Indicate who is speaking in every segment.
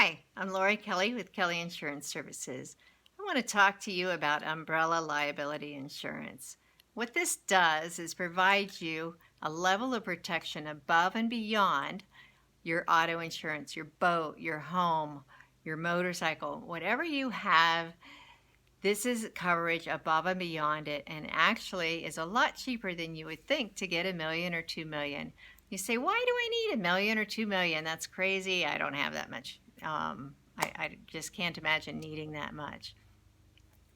Speaker 1: Hi, I'm Lori Kelly with Kelly Insurance Services. I want to talk to you about umbrella liability insurance. What this does is provide you a level of protection above and beyond your auto insurance, your boat, your home, your motorcycle, whatever you have. This is coverage above and beyond it, and actually is a lot cheaper than you would think to get $1 million or $2 million. You say, why do I need $1 million or $2 million? That's crazy. I don't have that much. I just can't imagine needing that much.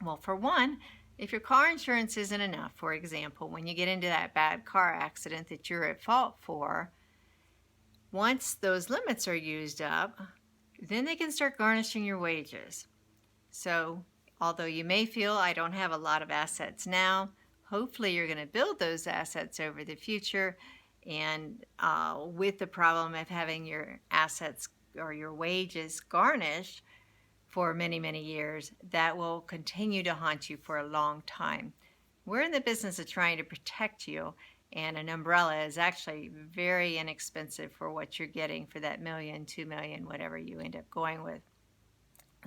Speaker 1: Well, for one, if your car insurance isn't enough, for example, when you get into that bad car accident that you're at fault for, once those limits are used up, then they can start garnishing your wages. So although you may feel I don't have a lot of assets now, hopefully you're going to build those assets over the future. And with the problem of having your assets or your wages garnished for many, many years, that will continue to haunt you for a long time. We're in the business of trying to protect you, and an umbrella is actually very inexpensive for what you're getting for that $1 million, $2 million, whatever you end up going with.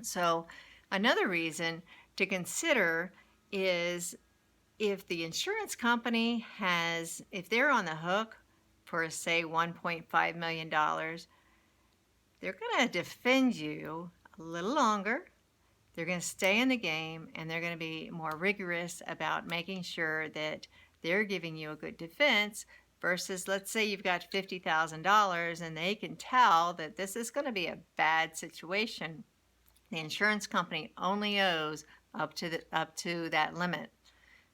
Speaker 1: So another reason to consider is if the insurance company if they're on the hook for, say, $1.5 million, they're going to defend you a little longer. They're going to stay in the game, and they're going to be more rigorous about making sure that they're giving you a good defense versus, let's say you've got $50,000 and they can tell that this is going to be a bad situation. The insurance company only owes up to that limit.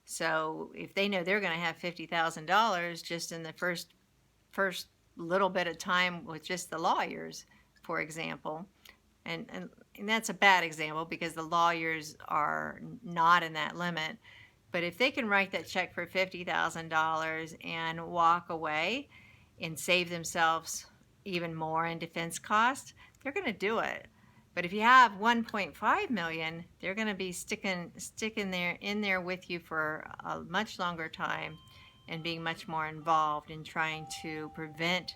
Speaker 1: So if they know they're going to have $50,000 just in the first little bit of time with just the lawyers, for example, and that's a bad example because the lawyers are not in that limit. But if they can write that check for $50,000 and walk away and save themselves even more in defense costs, they're going to do it. But if you have 1.5 million, they're going to be sticking in there with you for a much longer time and being much more involved in trying to prevent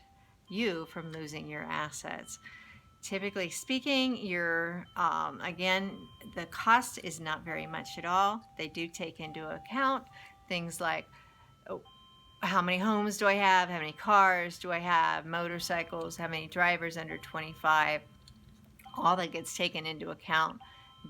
Speaker 1: you from losing your assets. Typically speaking, again, the cost is not very much at all. They do take into account things like, how many homes do I have? How many cars do I have? Motorcycles? How many drivers under 25? All that gets taken into account.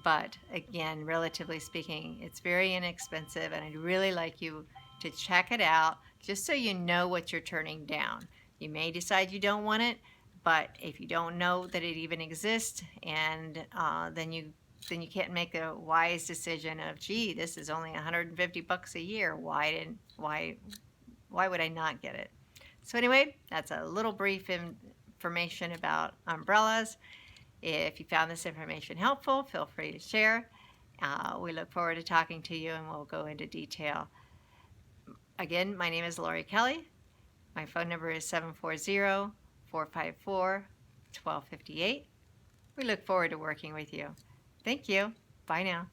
Speaker 1: But again, relatively speaking, it's very inexpensive, and I'd really like you to check it out just so you know what you're turning down. You may decide you don't want it, but if you don't know that it even exists, and then you can't make a wise decision of, gee, this is only $150 a year. Why would I not get it? So anyway, that's a little brief information about umbrellas. If you found this information helpful, feel free to share. We look forward to talking to you, and we'll go into detail. Again, my name is Lori Kelly. My phone number is 740-454-1258. We look forward to working with you. Thank you. Bye now.